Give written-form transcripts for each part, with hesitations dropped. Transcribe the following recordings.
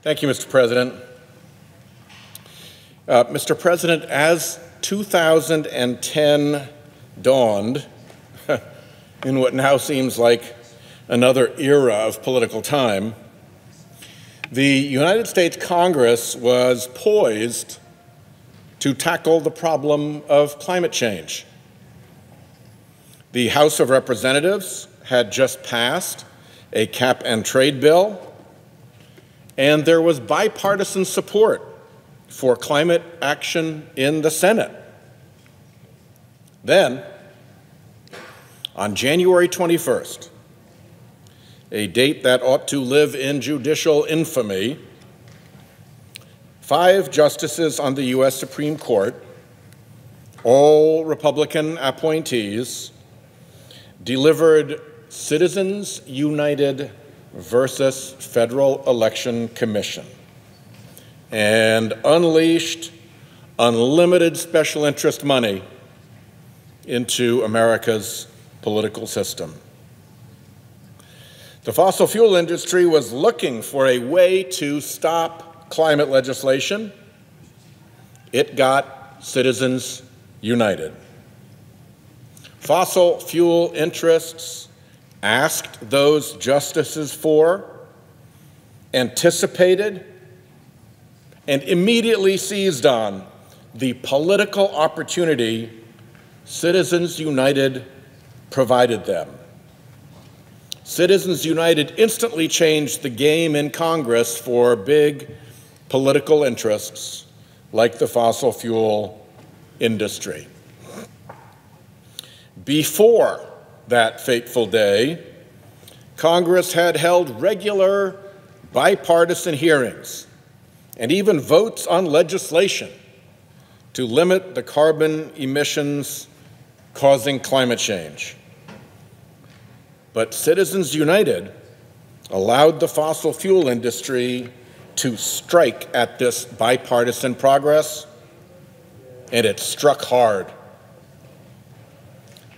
Thank you, Mr. President. Mr. President, as 2010 dawned, in what now seems like another era of political time, the United States Congress was poised to tackle the problem of climate change. The House of Representatives had just passed a cap-and-trade bill, and there was bipartisan support for climate action in the Senate. Then, on January 21st, a date that ought to live in judicial infamy, 5 justices on the U.S. Supreme Court, all Republican appointees, delivered Citizens United versus Federal Election Commission and unleashed unlimited special interest money into America's political system. The fossil fuel industry was looking for a way to stop climate legislation. It got Citizens United. Fossil fuel interests asked those justices for, anticipated, and immediately seized on the political opportunity Citizens United provided them. Citizens United instantly changed the game in Congress for big political interests like the fossil fuel industry. Before that fateful day, Congress had held regular bipartisan hearings and even votes on legislation to limit the carbon emissions causing climate change. But Citizens United allowed the fossil fuel industry to strike at this bipartisan progress, and it struck hard.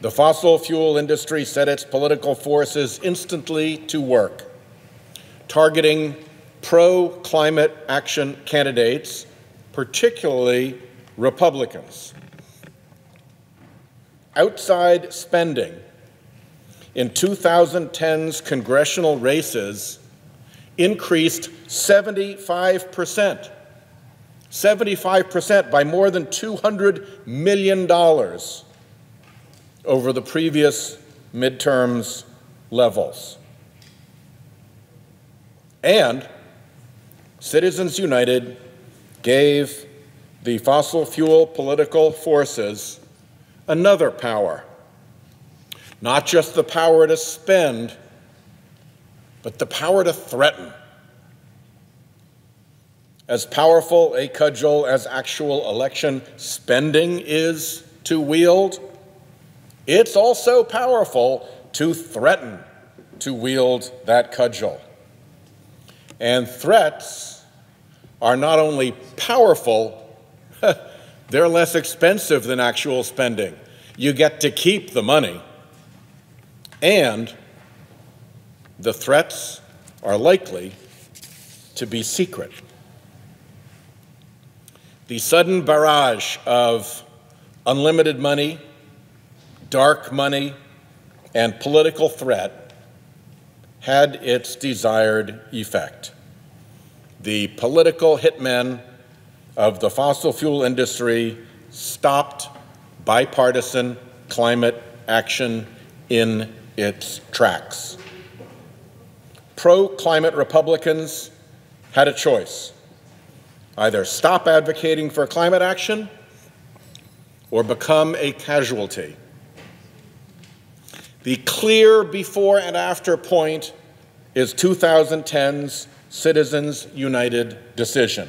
The fossil fuel industry set its political forces instantly to work, targeting pro-climate action candidates, particularly Republicans. Outside spending in 2010's congressional races increased 75%, 75% by more than $200 million over the previous midterms levels. And Citizens United gave the fossil fuel political forces another power. Not just the power to spend, but the power to threaten. As powerful a cudgel as actual election spending is to wield, it's also powerful to threaten to wield that cudgel. And threats are not only powerful, they're less expensive than actual spending. You get to keep the money. And the threats are likely to be secret. The sudden barrage of unlimited money, dark money, and political threat had its desired effect. The political hitmen of the fossil fuel industry stopped bipartisan climate action in its tracks. Pro-climate Republicans had a choice: either stop advocating for climate action or become a casualty. The clear before and after point is 2010's Citizens United decision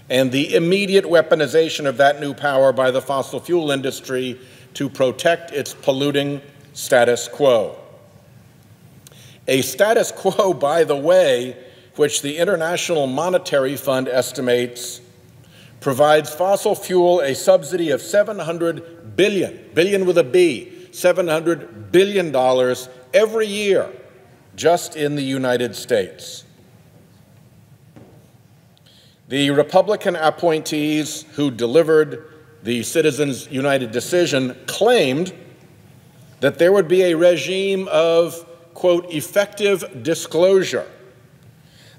and the immediate weaponization of that new power by the fossil fuel industry to protect its polluting status quo. A status quo, by the way, which the International Monetary Fund estimates provides fossil fuel a subsidy of $700 billion with a B, $700 billion every year just in the United States. The Republican appointees who delivered the Citizens United decision claimed that there would be a regime of, quote, effective disclosure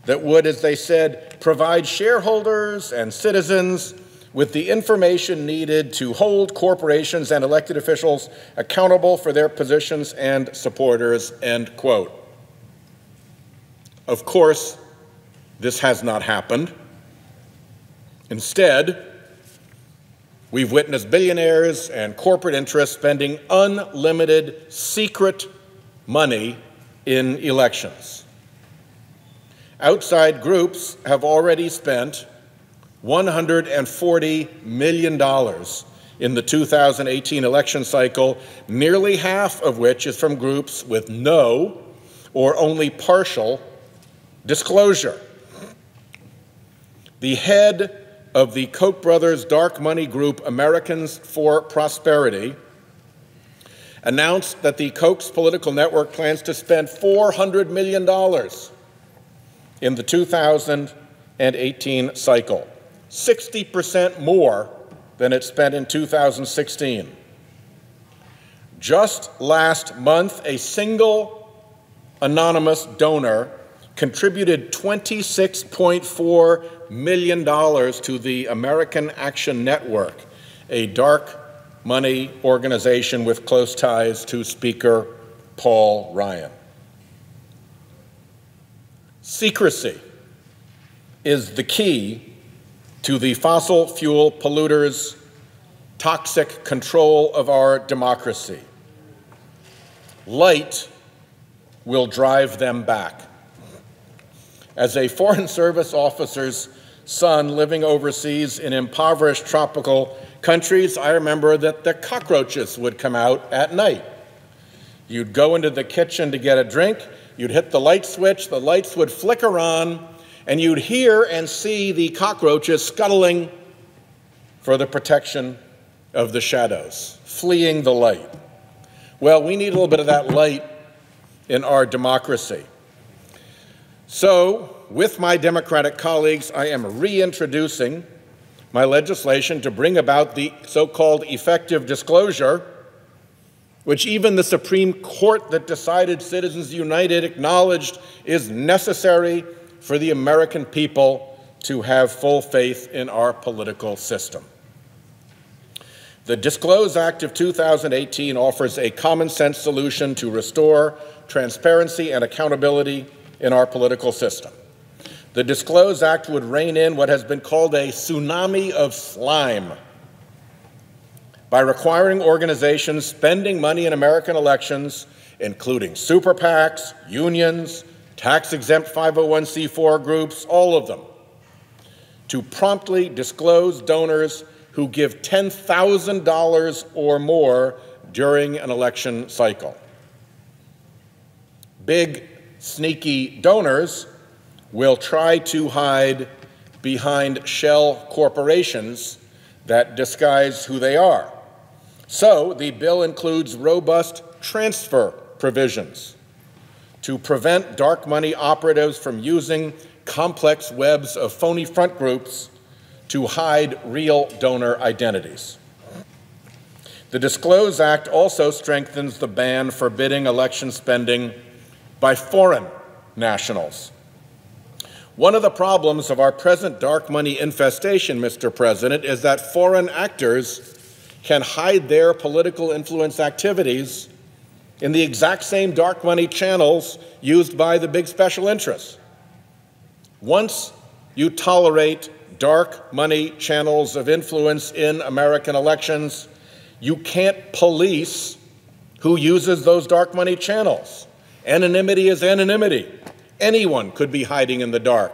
that would, as they said, provide shareholders and citizens with the information needed to hold corporations and elected officials accountable for their positions and supporters, end quote. Of course, this has not happened. Instead, we've witnessed billionaires and corporate interests spending unlimited secret money in elections. Outside groups have already spent $140 million in the 2018 election cycle, nearly half of which is from groups with no or only partial disclosure. The head of the Koch brothers' dark money group, Americans for Prosperity, announced that the Koch's political network plans to spend $400 million in the 2018 cycle, 60% more than it spent in 2016. Just last month, a single anonymous donor contributed $26.4 million to the American Action Network, a dark money organization with close ties to Speaker Paul Ryan. Secrecy is the key to the fossil fuel polluters' toxic control of our democracy. Light will drive them back. As a Foreign Service officer's son living overseas in impoverished tropical countries, I remember that the cockroaches would come out at night. You'd go into the kitchen to get a drink, you'd hit the light switch, the lights would flicker on, and you'd hear and see the cockroaches scuttling for the protection of the shadows, fleeing the light. Well, we need a little bit of that light in our democracy. So, with my Democratic colleagues, I am reintroducing my legislation to bring about the so-called effective disclosure, which even the Supreme Court that decided Citizens United acknowledged is necessary for the American people to have full faith in our political system. The DISCLOSE Act of 2018 offers a common-sense solution to restore transparency and accountability in our political system. The DISCLOSE Act would rein in what has been called a tsunami of slime by requiring organizations spending money in American elections, including super PACs, unions, tax-exempt 501c4 groups, all of them, to promptly disclose donors who give $10,000 or more during an election cycle. Big, sneaky donors will try to hide behind shell corporations that disguise who they are. So the bill includes robust transfer provisions to prevent dark money operatives from using complex webs of phony front groups to hide real donor identities. The DISCLOSE Act also strengthens the ban forbidding election spending by foreign nationals. One of the problems of our present dark money infestation, Mr. President, is that foreign actors can hide their political influence activities in the exact same dark money channels used by the big special interests. Once you tolerate dark money channels of influence in American elections, you can't police who uses those dark money channels. Anonymity is anonymity. Anyone could be hiding in the dark.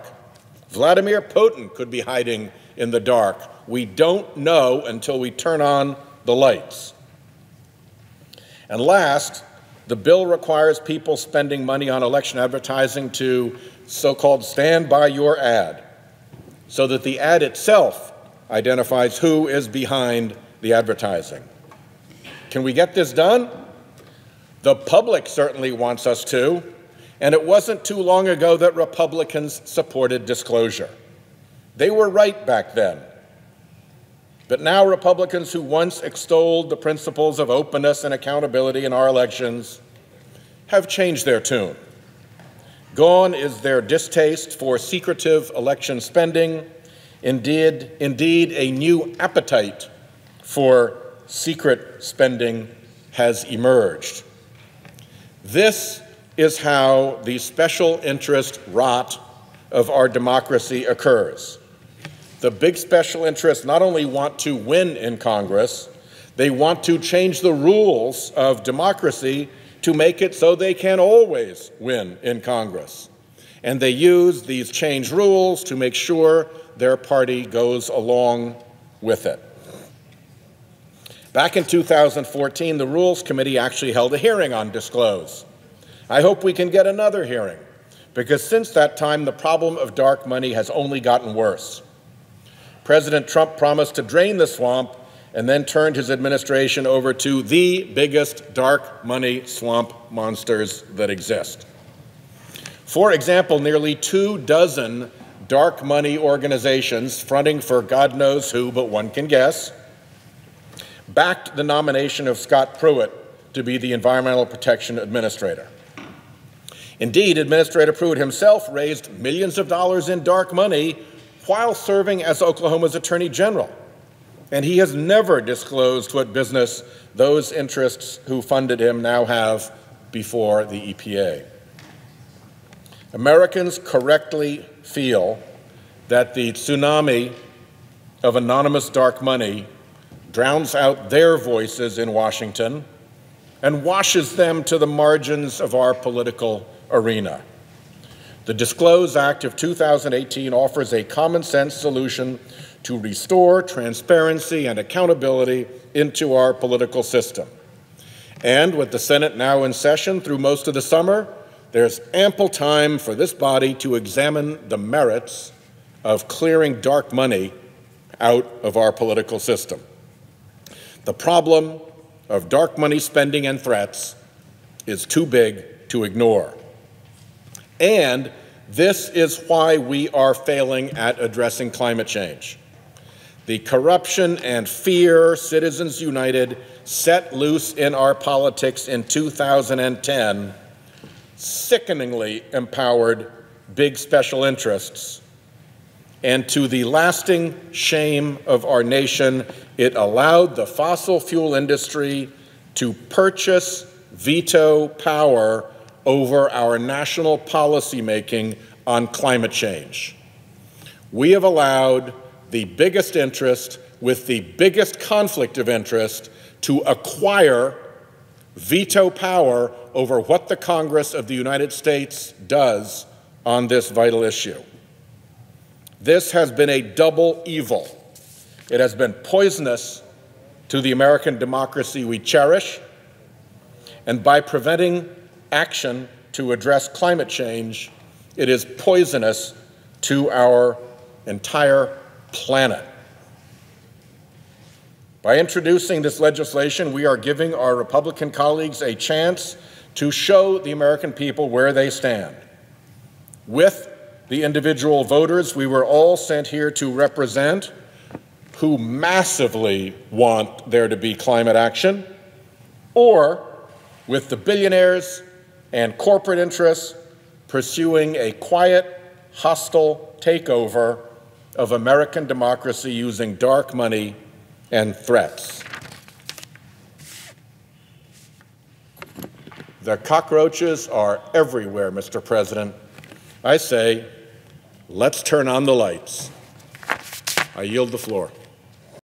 Vladimir Putin could be hiding in the dark. We don't know until we turn on the lights. And last, the bill requires people spending money on election advertising to so-called stand by your ad, so that the ad itself identifies who is behind the advertising. Can we get this done? The public certainly wants us to, and it wasn't too long ago that Republicans supported disclosure. They were right back then. But now Republicans who once extolled the principles of openness and accountability in our elections have changed their tune. Gone is their distaste for secretive election spending. Indeed, a new appetite for secret spending has emerged. This is how the special interest rot of our democracy occurs. The big special interests not only want to win in Congress, they want to change the rules of democracy to make it so they can always win in Congress. And they use these changed rules to make sure their party goes along with it. Back in 2014, the Rules Committee actually held a hearing on Disclose. I hope we can get another hearing, because since that time, the problem of dark money has only gotten worse. President Trump promised to drain the swamp and then turned his administration over to the biggest dark money swamp monsters that exist. For example, nearly 24 dark money organizations fronting for God knows who, but one can guess, backed the nomination of Scott Pruitt to be the Environmental Protection Administrator. Indeed, Administrator Pruitt himself raised millions of dollars in dark money while serving as Oklahoma's Attorney General, and he has never disclosed what business those interests who funded him now have before the EPA. Americans correctly feel that the tsunami of anonymous dark money drowns out their voices in Washington and washes them to the margins of our political arena. The DISCLOSE Act of 2018 offers a common-sense solution to restore transparency and accountability into our political system. And with the Senate now in session through most of the summer, there's ample time for this body to examine the merits of clearing dark money out of our political system. The problem of dark money spending and threats is too big to ignore. And this is why we are failing at addressing climate change. The corruption and fear Citizens United set loose in our politics in 2010 sickeningly empowered big special interests. And to the lasting shame of our nation, it allowed the fossil fuel industry to purchase veto power over our national policymaking on climate change. We have allowed the biggest interest with the biggest conflict of interest to acquire veto power over what the Congress of the United States does on this vital issue. This has been a double evil. It has been poisonous to the American democracy we cherish, and by preventing action to address climate change, it is poisonous to our entire planet. By introducing this legislation, we are giving our Republican colleagues a chance to show the American people where they stand. With the individual voters we were all sent here to represent, who massively want there to be climate action, or with the billionaires and corporate interests pursuing a quiet, hostile takeover of American democracy using dark money and threats. The cockroaches are everywhere, Mr. President. I say, let's turn on the lights. I yield the floor.